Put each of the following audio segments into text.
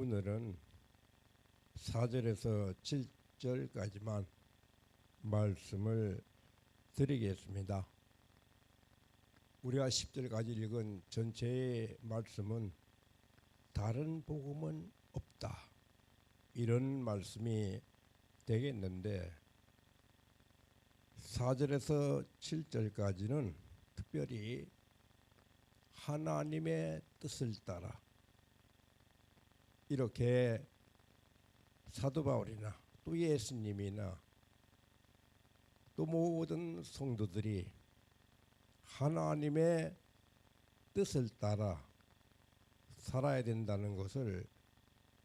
오늘은 4절에서 7절까지만 말씀을 드리겠습니다. 우리가 10절까지 읽은 전체의 말씀은 다른 복음은 없다, 이런 말씀이 되겠는데 4절에서 7절까지는 특별히 하나님의 뜻을 따라, 이렇게 사도 바울이나 또 예수님이나 또 모든 성도들이 하나님의 뜻을 따라 살아야 된다는 것을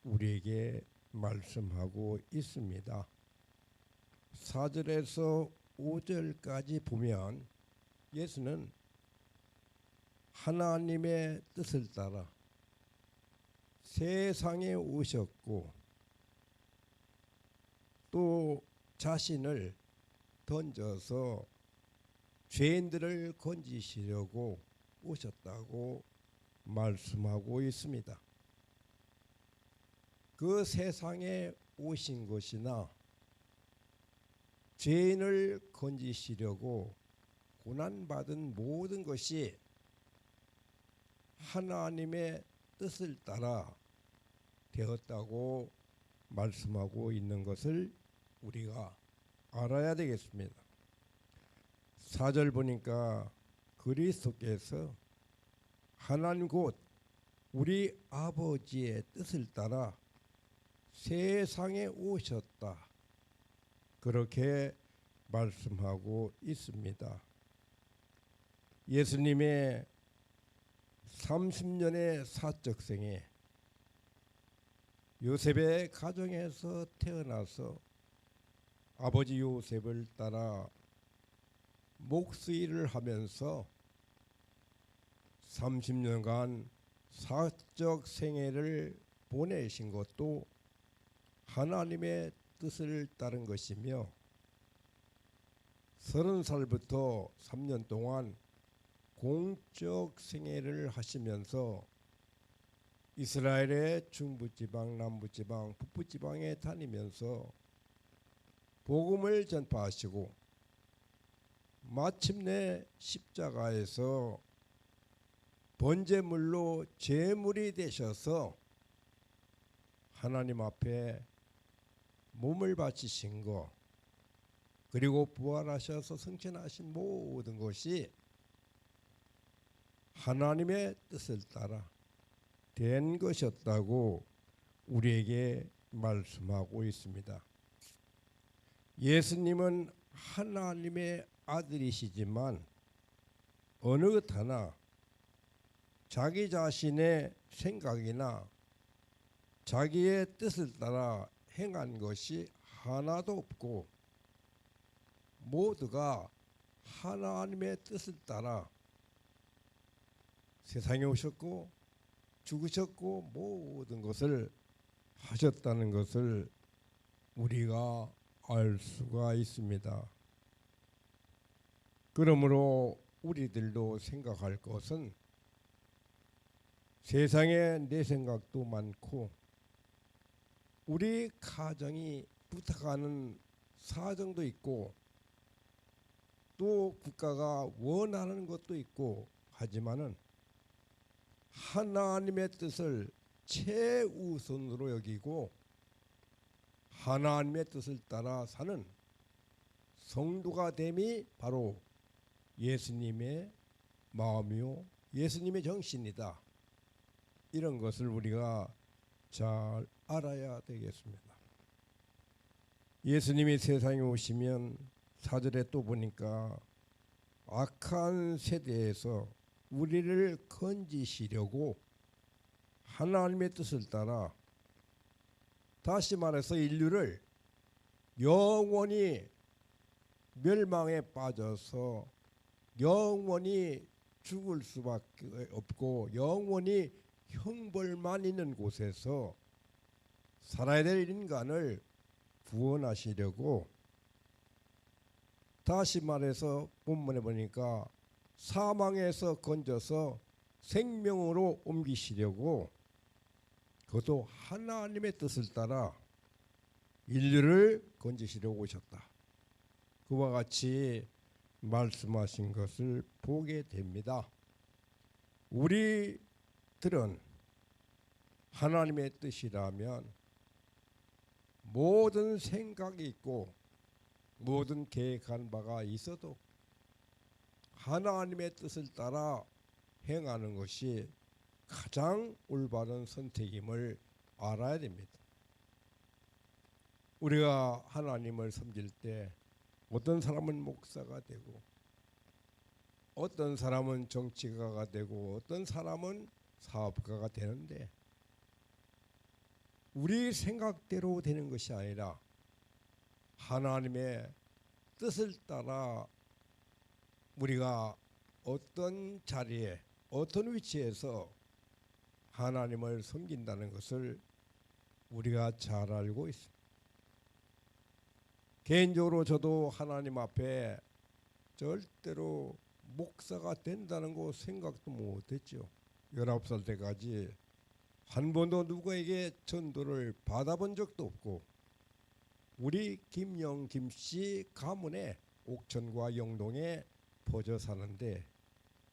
우리에게 말씀하고 있습니다. 4절에서 5절까지 보면 예수는 하나님의 뜻을 따라 세상에 오셨고 또 자신을 던져서 죄인들을 건지시려고 오셨다고 말씀하고 있습니다. 그 세상에 오신 것이나 죄인을 건지시려고 고난받은 모든 것이 하나님의 뜻을 따라 되었다고 말씀하고 있는 것을 우리가 알아야 되겠습니다. 4절 보니까 그리스도께서 하나님 곧 우리 아버지의 뜻을 따라 세상에 오셨다, 그렇게 말씀하고 있습니다. 예수님의 30년의 사적 생애, 요셉의 가정에서 태어나서 아버지 요셉을 따라 목수일을 하면서 30년간 사적 생애를 보내신 것도 하나님의 뜻을 따른 것이며 30살부터 3년 동안 공적 생애를 하시면서 이스라엘의 중부지방, 남부지방, 북부지방에 다니면서 복음을 전파하시고 마침내 십자가에서 번제물로 제물이 되셔서 하나님 앞에 몸을 바치신 것, 그리고 부활하셔서 승천하신 모든 것이 하나님의 뜻을 따라 된 것이었다고 우리에게 말씀하고 있습니다. 예수님은 하나님의 아들이시지만 어느 것 하나 자기 자신의 생각이나 자기의 뜻을 따라 행한 것이 하나도 없고 모두가 하나님의 뜻을 따라 세상에 오셨고 죽으셨고 모든 것을 하셨다는 것을 우리가 알 수가 있습니다. 그러므로 우리들도 생각할 것은 세상에 내 생각도 많고 우리 가정이 부탁하는 사정도 있고 또 국가가 원하는 것도 있고 하지만은 하나님의 뜻을 최우선으로 여기고 하나님의 뜻을 따라 사는 성도가 됨이 바로 예수님의 마음이요 예수님의 정신이다, 이런 것을 우리가 잘 알아야 되겠습니다. 예수님이 세상에 오시면 4절에 또 보니까 악한 세대에서 우리를 건지시려고 하나님의 뜻을 따라, 다시 말해서 인류를 영원히 멸망에 빠져서 영원히 죽을 수밖에 없고 영원히 형벌만 있는 곳에서 살아야 될 인간을 구원하시려고, 다시 말해서 본문에 보니까 사망에서 건져서 생명으로 옮기시려고 그것도 하나님의 뜻을 따라 인류를 건지시려고 오셨다. 그와 같이 말씀하신 것을 보게 됩니다. 우리들은 하나님의 뜻이라면 모든 생각이 있고 모든 계획한 바가 있어도 하나님의 뜻을 따라 행하는 것이 가장 올바른 선택임을 알아야 됩니다. 우리가 하나님을 섬길 때 어떤 사람은 목사가 되고 어떤 사람은 정치가가 되고 어떤 사람은 사업가가 되는데 우리 생각대로 되는 것이 아니라 하나님의 뜻을 따라 우리가 어떤 자리에 어떤 위치에서 하나님을 섬긴다는 것을 우리가 잘 알고 있습니다. 개인적으로 저도 하나님 앞에 절대로 목사가 된다는 거 생각도 못했죠. 19살 때까지 한 번도 누구에게 전도를 받아본 적도 없고 우리 김영 김씨 가문에 옥천과 영동에 퍼져 사는데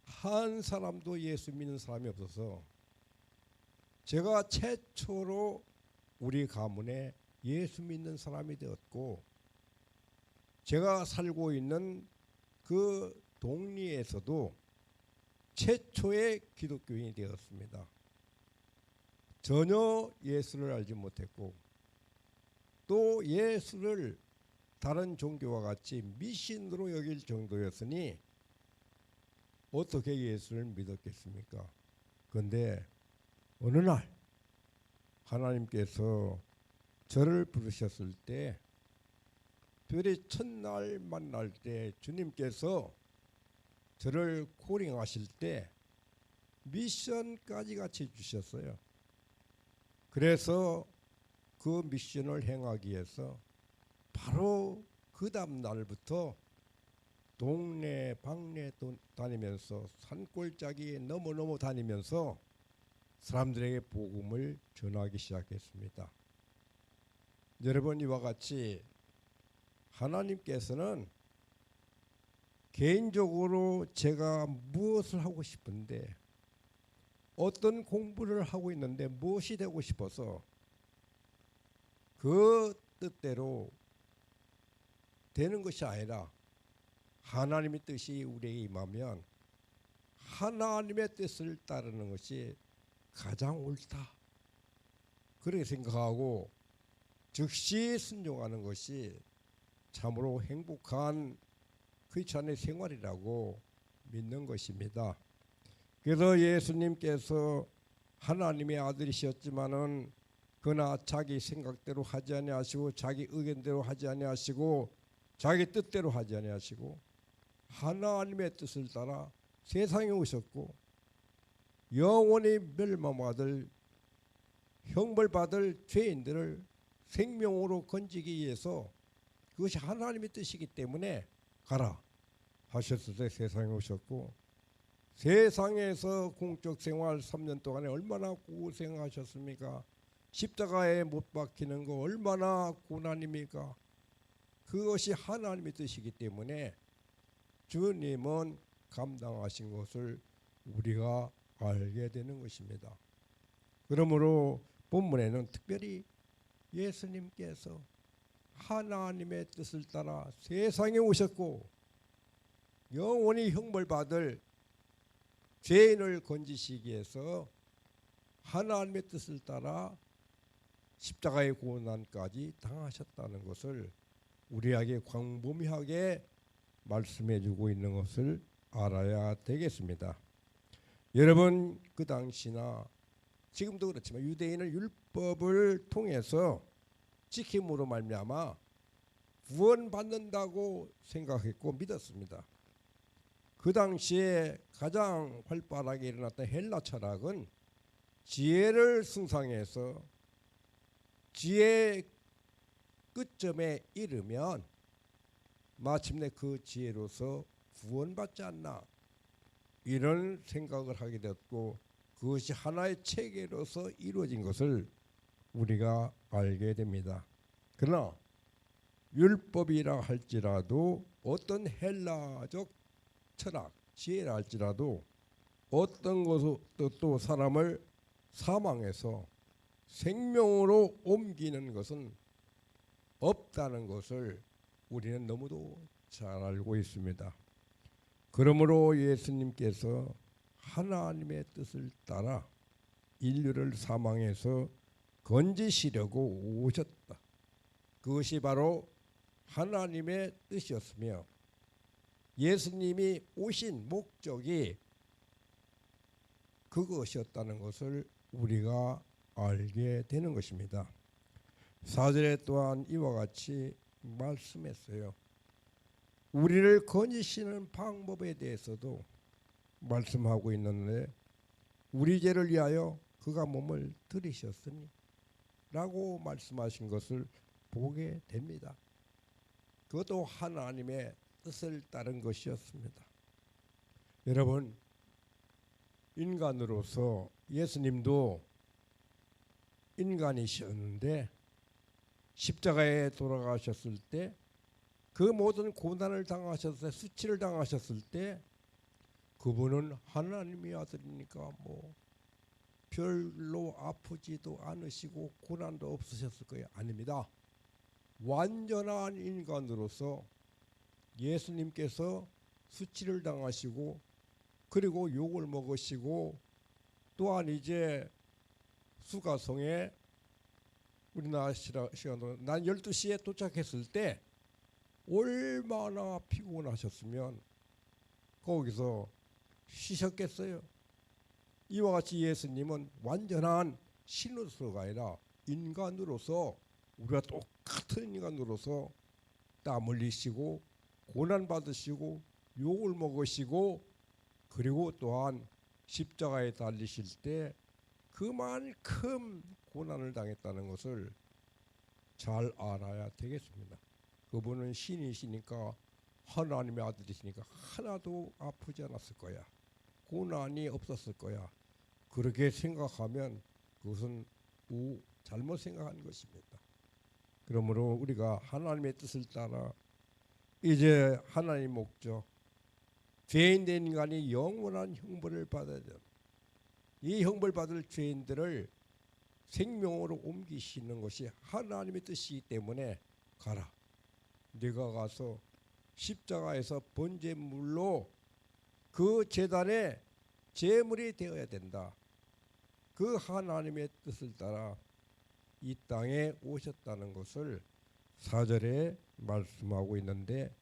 한 사람도 예수 믿는 사람이 없어서 제가 최초로 우리 가문에 예수 믿는 사람이 되었고 제가 살고 있는 그 동리에서도 최초의 기독교인이 되었습니다. 전혀 예수를 알지 못했고 또 예수를 다른 종교와 같이 미신으로 여길 정도였으니 어떻게 예수를 믿었겠습니까? 그런데 어느 날 하나님께서 저를 부르셨을 때 별의 첫날 만날 때 주님께서 저를 코링하실 때 미션까지 같이 주셨어요. 그래서 그 미션을 행하기 위해서 바로 그 다음 날부터 동네 방네 다니면서 산골짜기에 넘어 다니면서 사람들에게 복음을 전하기 시작했습니다. 여러분 이와 같이 하나님께서는 개인적으로 제가 무엇을 하고 싶은데 어떤 공부를 하고 있는데 무엇이 되고 싶어서 그 뜻대로 되는 것이 아니라 하나님의 뜻이 우리에게 임하면 하나님의 뜻을 따르는 것이 가장 옳다. 그렇게 생각하고 즉시 순종하는 것이 참으로 행복한 크리스찬의 생활이라고 믿는 것입니다. 그래서 예수님께서 하나님의 아들이셨지만은 그러나 자기 생각대로 하지 아니하시고 자기 의견대로 하지 아니하시고 자기 뜻대로 하지 아니하시고 하나님의 뜻을 따라 세상에 오셨고 영원히 멸망받을 형벌받을 죄인들을 생명으로 건지기 위해서 그것이 하나님의 뜻이기 때문에 가라 하셨을 때 세상에 오셨고 세상에서 공적 생활 3년 동안에 얼마나 고생하셨습니까? 십자가에 못 박히는 거 얼마나 고난입니까? 그것이 하나님의 뜻이기 때문에 주님은 감당하신 것을 우리가 알게 되는 것입니다. 그러므로 본문에는 특별히 예수님께서 하나님의 뜻을 따라 세상에 오셨고 영원히 형벌받을 죄인을 건지시기 위해서 하나님의 뜻을 따라 십자가의 고난까지 당하셨다는 것을 우리에게 광범위하게 말씀해 주고 있는 것을 알아야 되겠습니다. 여러분 그 당시나 지금도 그렇지만 유대인은 율법을 통해서 지킴으로 말미암아 구원받는다고 생각했고 믿었습니다. 그 당시에 가장 활발하게 일어났던 헬라 철학은 지혜를 숭상해서 지혜의 끝점에 이르면 마침내 그 지혜로서 구원받지 않나 이런 생각을 하게 되었고 그것이 하나의 체계로서 이루어진 것을 우리가 알게 됩니다. 그러나 율법이라 할지라도 어떤 헬라적 철학, 지혜라 할지라도 어떤 것도 사람을 사망에서 생명으로 옮기는 것은 없다는 것을 우리는 너무도 잘 알고 있습니다. 그러므로 예수님께서 하나님의 뜻을 따라 인류를 사망에서 건지시려고 오셨다. 그것이 바로 하나님의 뜻이었으며 예수님이 오신 목적이 그것이었다는 것을 우리가 알게 되는 것입니다. 4절에 또한 이와 같이 말씀했어요. 우리를 건지시는 방법에 대해서도 말씀하고 있는데 우리 죄를 위하여 그가 몸을 들이셨으니 라고 말씀하신 것을 보게 됩니다. 그것도 하나님의 뜻을 따른 것이었습니다. 여러분, 인간으로서 예수님도 인간이셨는데 십자가에 돌아가셨을 때 그 모든 고난을 당하셨을 때, 수치를 당하셨을 때 그분은 하나님의 아들이니까 뭐 별로 아프지도 않으시고 고난도 없으셨을 거예요. 아닙니다. 완전한 인간으로서 예수님께서 수치를 당하시고 그리고 욕을 먹으시고 또한 이제 수가성에 우리나라 시간으로 난 12시에 도착했을 때 얼마나 피곤하셨으면 거기서 쉬셨겠어요. 이와 같이 예수님은 완전한 신으로서가 아니라 인간으로서 우리가 똑같은 인간으로서 땀 흘리시고 고난받으시고 욕을 먹으시고 그리고 또한 십자가에 달리실 때 그만큼 고난을 당했다는 것을 잘 알아야 되겠습니다. 그분은 신이시니까 하나님의 아들이시니까 하나도 아프지 않았을 거야. 고난이 없었을 거야. 그렇게 생각하면 그것은 잘못 생각한 것입니다. 그러므로 우리가 하나님의 뜻을 따라 이제 하나님의 목적, 죄인된 인간이 영원한 형벌을 받아야 된다. 이 형벌 받을 죄인들을 생명으로 옮기시는 것이 하나님의 뜻이기 때문에 가라. 네가 가서 십자가에서 번제물로 그 제단에 제물이 되어야 된다. 그 하나님의 뜻을 따라 이 땅에 오셨다는 것을 4절에 말씀하고 있는데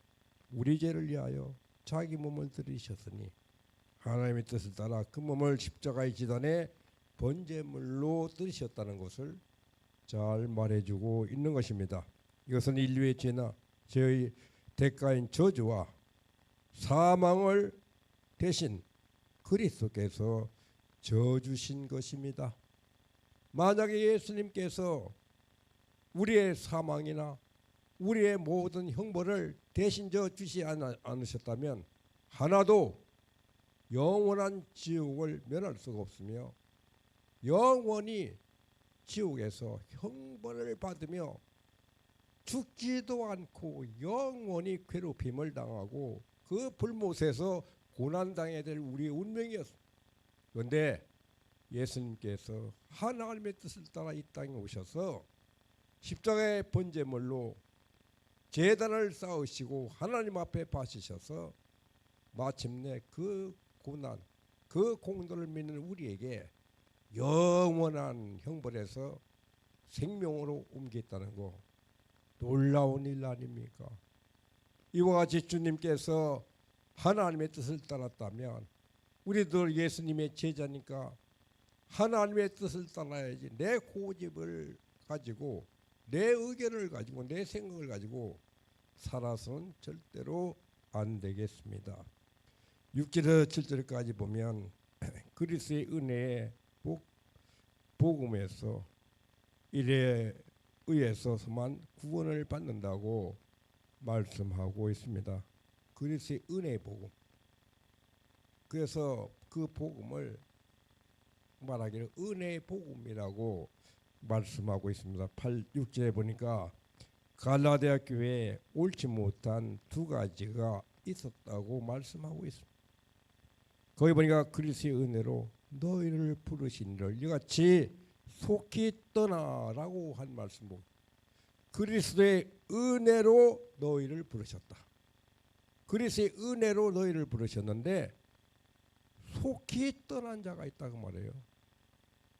우리 죄를 위하여 자기 몸을 들이셨으니 하나님의 뜻을 따라 그 몸을 십자가의 지단에 번제물로 들이셨다는 것을 잘 말해주고 있는 것입니다. 이것은 인류의 죄나 죄의 대가인 저주와 사망을 대신 그리스도께서 져주신 것입니다. 만약에 예수님께서 우리의 사망이나 우리의 모든 형벌을 대신 져주지 않으셨다면 하나도 영원한 지옥을 면할 수가 없으며 영원히 지옥에서 형벌을 받으며 죽지도 않고 영원히 괴롭힘을 당하고 그 불못에서 고난당해야 될 우리의 운명이었습니다. 그런데 예수님께서 하나님의 뜻을 따라 이 땅에 오셔서 십자가의 번제물로 제단을 쌓으시고 하나님 앞에 바치셔서 마침내 그 고난, 그 공로를 믿는 우리에게 영원한 형벌에서 생명으로 옮겼다는 거 놀라운 일 아닙니까? 이와 같이 주님께서 하나님의 뜻을 따랐다면 우리도 예수님의 제자니까 하나님의 뜻을 따라야지. 내 고집을 가지고 내 의견을 가지고 내 생각을 가지고 살아서는 절대로 안 되겠습니다. 6절에서 7절까지 보면 그리스도의 은혜의 복음에서 이래 의해서만 구원을 받는다고 말씀하고 있습니다. 그리스도의 은혜의 복음. 그래서 그 복음을 말하기를 은혜의 복음이라고 말씀하고 있습니다. 6절에 보니까 갈라디아 교회에 옳지 못한 두 가지가 있었다고 말씀하고 있습니다. 거기 보니까 그리스도의 은혜로 너희를 부르시니를 이같이 속히 떠나라고 한 말씀이고, 그리스도의 은혜로 너희를 부르셨다. 그리스도의 은혜로 너희를 부르셨는데 속히 떠난 자가 있다고 말해요.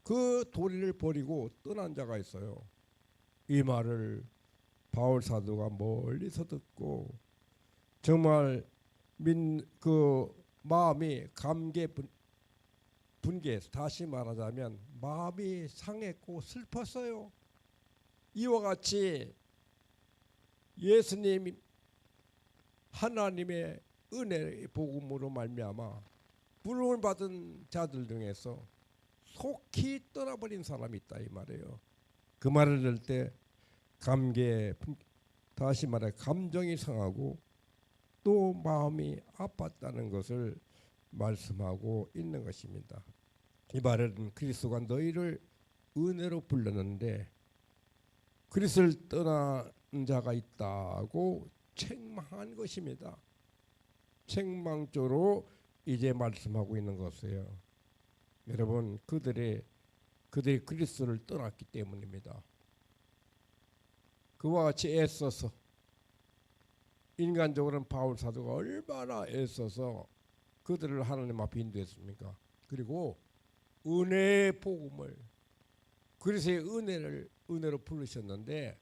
그 도리를 버리고 떠난 자가 있어요. 이 말을 바울 사도가 멀리서 듣고 정말 그 마음이 분개해서, 다시 말하자면 마음이 상했고 슬펐어요. 이와 같이 예수님 하나님의 은혜의 복음으로 말미암아 부름을 받은 자들 중에서 속히 떠나버린 사람이 있다 이 말이에요. 그 말을 들을 때 다시 말해 감정이 상하고 또 마음이 아팠다는 것을 말씀하고 있는 것입니다. 이 말은 그리스도가 너희를 은혜로 불렀는데 그리스도를 떠난 자가 있다고 책망한 것입니다. 책망조로 이제 말씀하고 있는 것이에요. 여러분, 그들이 그리스도를 떠났기 때문입니다. 그와 같이 애써서, 인간적으로는 바울 사도가 얼마나 애써서 그들을 하나님 앞에 인도했습니까? 그리고 은혜의 복음을, 그리스도의 은혜로 부르셨는데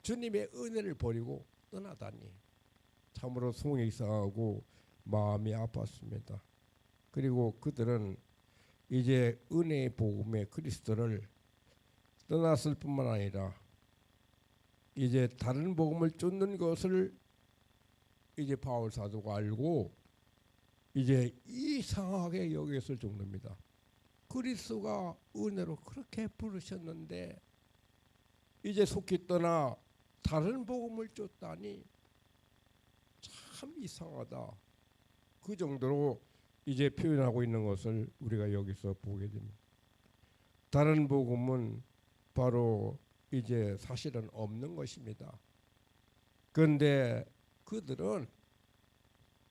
주님의 은혜를 버리고 떠나다니 참으로 속이 상하고 마음이 아팠습니다. 그리고 그들은 이제 은혜의 복음의 그리스도를 떠났을 뿐만 아니라 이제 다른 복음을 쫓는 것을 이제 바울 사도가 알고 이제 이상하게 여겼을 정도입니다. 그리스도가 은혜로 그렇게 부르셨는데 이제 속히 떠나 다른 복음을 쫓다니 참 이상하다. 그 정도로 이제 표현하고 있는 것을 우리가 여기서 보게 됩니다. 다른 복음은 바로 이제 사실은 없는 것입니다. 그런데 그들은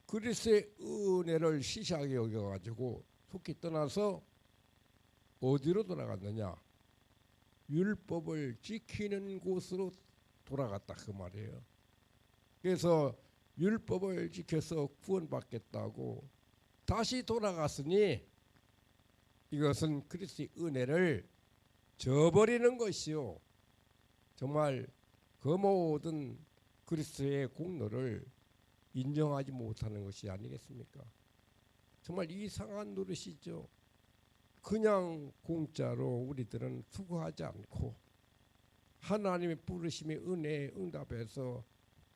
그리스도의 은혜를 시시하게 여겨가지고 속히 떠나서 어디로 돌아갔느냐? 율법을 지키는 곳으로 돌아갔다 그 말이에요. 그래서 율법을 지켜서 구원받겠다고 다시 돌아갔으니 이것은 그리스도의 은혜를 저버리는 것이요, 정말 그 모든 그리스도의 공로를 인정하지 못하는 것이 아니겠습니까? 정말 이상한 노릇이죠. 그냥 공짜로 우리들은 수고하지 않고 하나님의 부르심의 은혜에 응답해서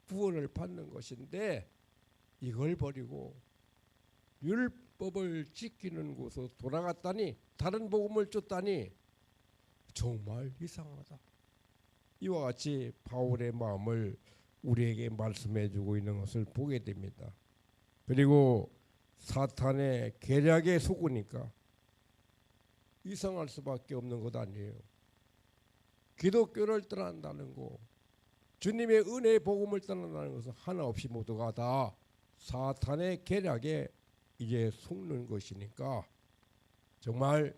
구원을 받는 것인데 이걸 버리고 율법을 지키는 곳으로 돌아갔다니, 다른 복음을 쫓다니 정말 이상하다. 이와 같이 바울의 마음을 우리에게 말씀해 주고 있는 것을 보게 됩니다. 그리고 사탄의 계략에 속으니까 이상할 수밖에 없는 것 아니에요. 기독교를 떠난다는 거, 주님의 은혜의 복음을 떠난다는 것은 하나 없이 모두가 다 사탄의 계략에 이제 속는 것이니까 정말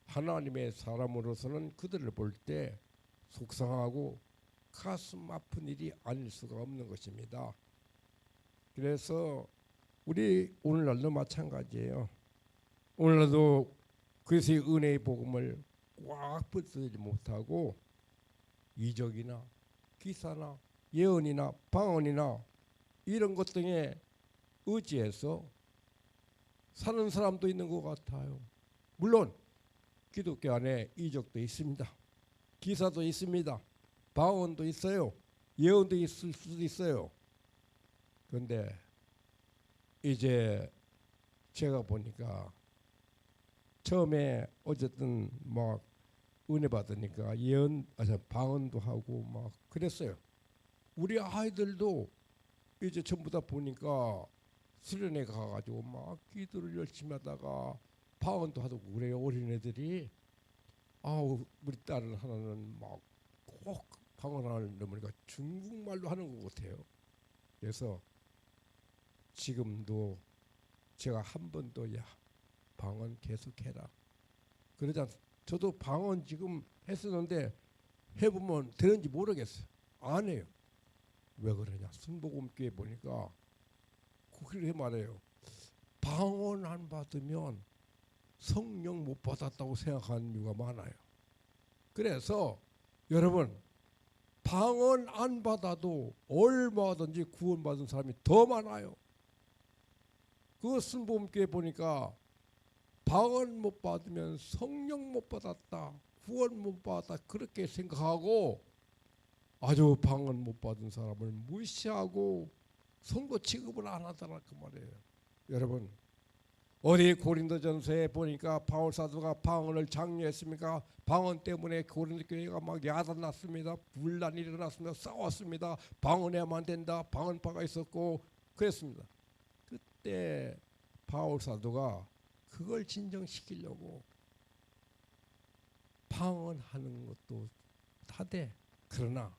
하나님의 사람으로서는 그들을 볼 때 속상하고 가슴 아픈 일이 아닐 수가 없는 것입니다. 그래서 우리 오늘날도 마찬가지예요. 오늘날도 그리스도의 은혜의 복음을 꽉 붙들지 못하고 이적이나 기사나 예언이나 방언이나 이런 것 등에 의지해서 사는 사람도 있는 것 같아요. 물론 기독교 안에 이적도 있습니다. 기사도 있습니다. 방언도 있어요. 예언도 있을 수도 있어요. 그런데 이제 제가 보니까 처음에 어쨌든 막 은혜 받으니까 방언도 하고 막 그랬어요. 우리 아이들도 이제 전부 다 보니까 수련회 가가지고 막 기도를 열심히 하다가 방언도 하고 그래요. 어린애들이. 아우 우리 딸은 하나는 막 꼭 방언을 넘으니까 중국말로 하는 것 같아요. 그래서 지금도 제가 한 번도 야 방언 계속해라 그러지 않. 저도 방언 지금 했었는데 해보면 되는지 모르겠어요. 안 해요. 왜 그러냐? 순복음교회 보니까 그렇게 말해요. 방언 안 받으면 성령 못 받았다고 생각하는 이유가 많아요. 그래서 여러분 방언 안 받아도 얼마든지 구원받은 사람이 더 많아요. 그 순복음교회 보니까 방언 못 받으면 성령 못 받았다, 구원 못 받았다 그렇게 생각하고 아주 방언 못 받은 사람을 무시하고 성도 취급을 안 하더라 그 말이에요. 여러분 어디 고린도전서에 보니까 바울 사도가 방언을 장려했습니까? 방언 때문에 고린도 교회가 막 야단났습니다. 분란이 일어났습니다. 싸웠습니다. 방언해야만 된다. 방언파가 있었고 그랬습니다. 그때 바울 사도가 그걸 진정시키려고 방언하는 것도 하되 그러나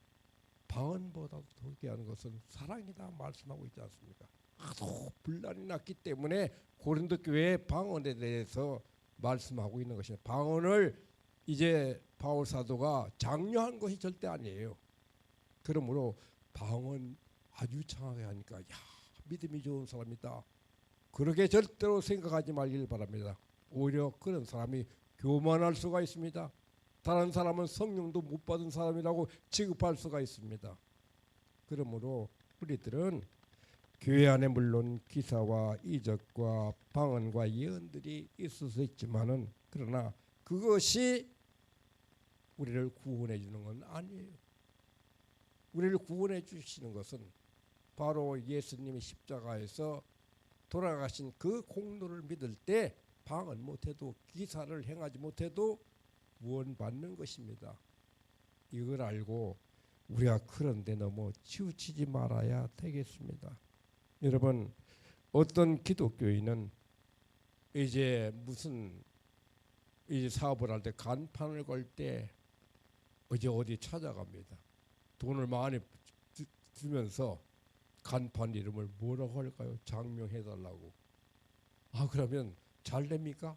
방언보다도 더 귀한 것은 사랑이다 말씀하고 있지 않습니까? 하도 분란이 났기 때문에 고린도 교회 방언에 대해서 말씀하고 있는 것입니다. 방언을 이제 바울 사도가 장려한 것이 절대 아니에요. 그러므로 방언 아주 창하게 하니까 야 믿음이 좋은 사람이다. 그렇게 절대로 생각하지 말길 바랍니다. 오히려 그런 사람이 교만할 수가 있습니다. 다른 사람은 성령도 못 받은 사람이라고 취급할 수가 있습니다. 그러므로 우리들은 교회 안에 물론 기사와 이적과 방언과 예언들이 있을 수 있지만은 그러나 그것이 우리를 구원해 주는 건 아니에요. 우리를 구원해 주시는 것은 바로 예수님이 십자가에서 돌아가신 그 공로를 믿을 때 방언 못해도 기사를 행하지 못해도 구원받는 것입니다. 이걸 알고 우리가 그런데 너무 치우치지 말아야 되겠습니다. 여러분 어떤 기독교인은 이제 무슨 이제 사업을 할 때 간판을 걸 때 이제 어디 찾아갑니다. 돈을 많이 주면서 간판 이름을 뭐라고 할까요? 장명해달라고. 아 그러면 잘 됩니까?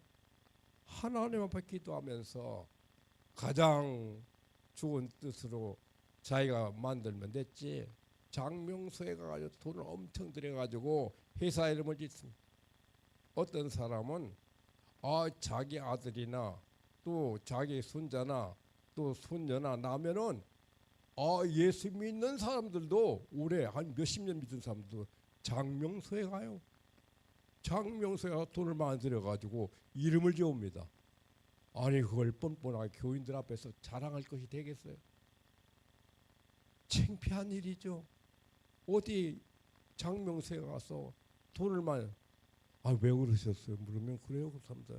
하나님 앞에 기도하면서 가장 좋은 뜻으로 자기가 만들면 됐지. 장명소에 가가지고 돈을 엄청 들여가지고 회사 이름을 짓습니다. 어떤 사람은 자기 아들이나 또 자기 손자나 또 손녀나 나면은 예수 믿는 사람들도 올해 한 몇십 년 믿은 사람도 장명소에 가요. 장명소에 가서 돈을 많이 들여가지고 이름을 지옵니다. 아니 그걸 뻔뻔하게 교인들 앞에서 자랑할 것이 되겠어요? 창피한 일이죠. 어디 장명소에 가서 돈을 많이 왜 그러셨어요? 물으면 그래요 그 사람들.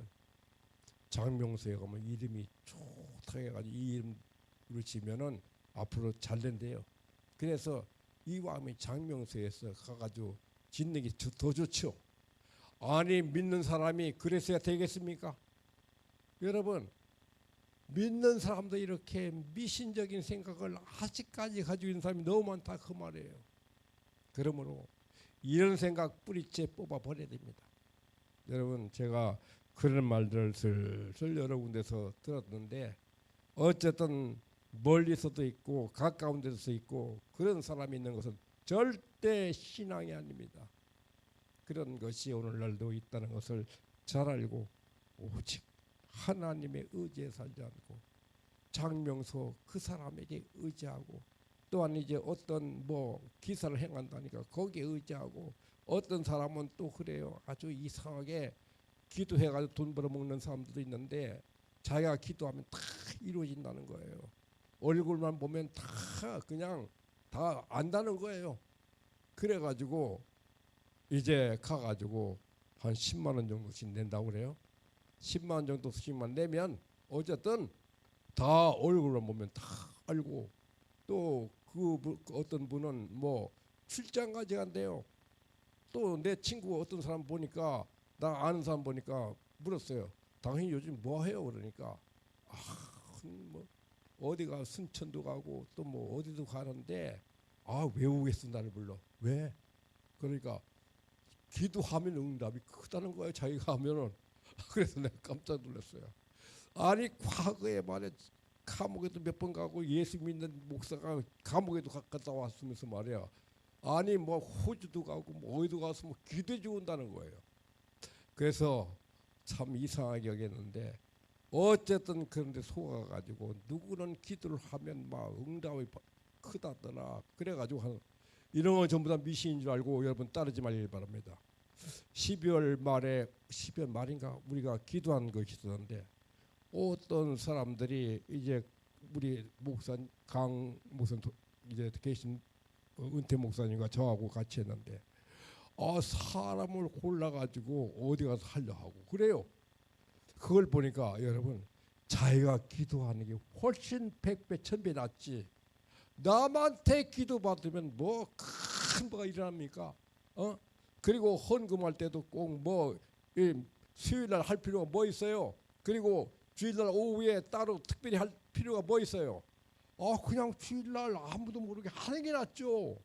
장명소에 가면 이름이 좋다고 해가지고 이 이름으로 지면은 앞으로 잘 된대요. 그래서 이왕이면 장명소에서 가가지고 짓는 게 더 좋죠. 아니 믿는 사람이 그랬어야 되겠습니까? 여러분 믿는 사람도 이렇게 미신적인 생각을 아직까지 가지고 있는 사람이 너무 많다 그 말이에요. 그러므로 이런 생각 뿌리째 뽑아버려야 됩니다. 여러분 제가 그런 말들을 슬슬 여러 군데서 들었는데 어쨌든 멀리서도 있고 가까운 데서 있고 그런 사람이 있는 것은 절대 신앙이 아닙니다. 그런 것이 오늘날도 있다는 것을 잘 알고 오직 하나님의 의지에 살지 않고 장명소 그 사람에게 의지하고 또한 이제 어떤 기사를 행한다니까 거기에 의지하고 어떤 사람은 또 그래요. 아주 이상하게 기도해가지고 돈 벌어먹는 사람들도 있는데 자기가 기도하면 다 이루어진다는 거예요. 얼굴만 보면 다 그냥 다 안다는 거예요. 그래가지고 이제 가가지고 한 10만 원 정도씩 낸다고 그래요. 10만 원 정도씩만 내면 어쨌든 다 얼굴만 보면 다 알고 또 그 어떤 분은 출장까지 간대요. 또 내 친구 어떤 사람 보니까 나 아는 사람 보니까 물었어요. 당신이 요즘 뭐 해요? 그러니까 뭐 어디가 순천도 가고 또 뭐 어디도 가는데 외우겠어 나를 불러. 왜? 그러니까 기도하면 응답이 크다는 거예요. 자기가 하면은. 그래서 내가 깜짝 놀랐어요. 아니 과거에 말이야 감옥에도 몇 번 가고 예수 믿는 목사가 감옥에도 갔다 왔으면서 말이야. 아니 뭐 호주도 가고 뭐 어디도 가서 뭐 기도해 주온다는 거예요. 그래서 참 이상하게 여겼는데 어쨌든 그런데 속아가지고 누구는 기도를 하면 막 응답이 크다더라. 그래가지고 이런 거 전부 다 미신인 줄 알고 여러분 따르지 말길 바랍니다. 12월 말인가 우리가 기도한 것이 있었는데 어떤 사람들이 이제 우리 목사님 강 목사 이제 계신 은퇴 목사님과 저하고 같이 했는데 사람을 골라가지고 어디 가서 하려 하고 그래요. 그걸 보니까 여러분 자기가 기도하는 게 훨씬 100배 1000배 낫지. 남한테 기도받으면 뭐 큰 뭐가 일어납니까? 그리고 헌금할 때도 꼭 뭐 수요일날 할 필요가 뭐 있어요? 그리고 주일날 오후에 따로 특별히 할 필요가 뭐 있어요? 그냥 주일날 아무도 모르게 하는 게 낫죠.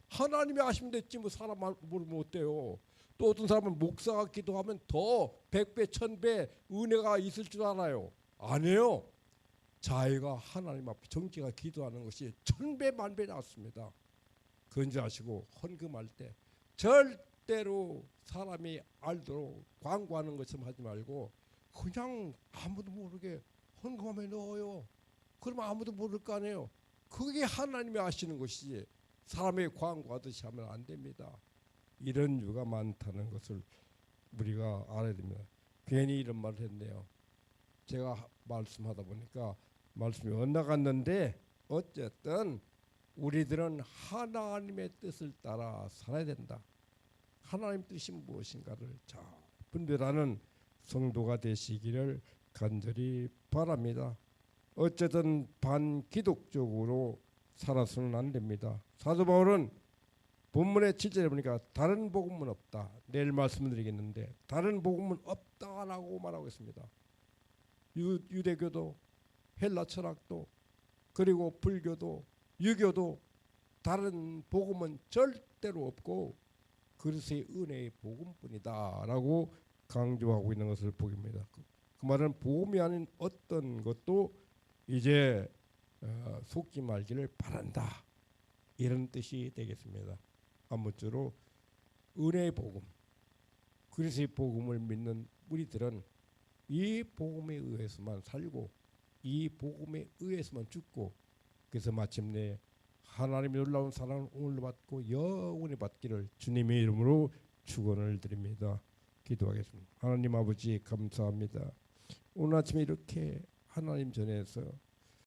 하나님이 아시면 됐지 뭐 사람 모르면 어때요? 또 어떤 사람은 목사가 기도하면 더 100배 1000배 은혜가 있을 줄 알아요. 아니에요. 자기가 하나님 앞에 정직하게 기도하는 것이 1000배 만배 낫습니다. 그런지 아시고 헌금할 때 절대로 사람이 알도록 광고하는 것처럼 하지 말고 그냥 아무도 모르게 헌금함에 넣어요. 그러면 아무도 모를 거 아니에요. 그게 하나님이 아시는 것이지 사람의 광고하듯이 하면 안 됩니다. 이런 이유가 많다는 것을 우리가 알아야 됩니다. 괜히 이런 말을 했네요. 제가 말씀하다 보니까 말씀이 엇나갔는데 어쨌든 우리들은 하나님의 뜻을 따라 살아야 된다. 하나님 뜻이 무엇인가를 잘 분별하는 성도가 되시기를 간절히 바랍니다. 어쨌든 반기독적으로 살아서는 안 됩니다. 사도 바울은 본문의 7절에 보니까 다른 복음은 없다. 내일 말씀드리겠는데 다른 복음은 없다라고 말하고 있습니다. 유대교도 헬라 철학도 그리고 불교도 유교도 다른 복음은 절대로 없고 그리스도의 은혜의 복음뿐이다라고 강조하고 있는 것을 보입니다. 그 말은 복음이 아닌 어떤 것도 이제 속지 말기를 바란다. 이런 뜻이 되겠습니다. 아무쪼록 은혜의 복음, 그리스도의 복음을 믿는 우리들은 이 복음에 의해서만 살고 이 복음에 의해서만 죽고 그래서 마침내 하나님의 놀라운 사랑을 오늘로 받고 영원히 받기를 주님의 이름으로 축원을 드립니다. 기도하겠습니다. 하나님 아버지 감사합니다. 오늘 아침에 이렇게 하나님 전에서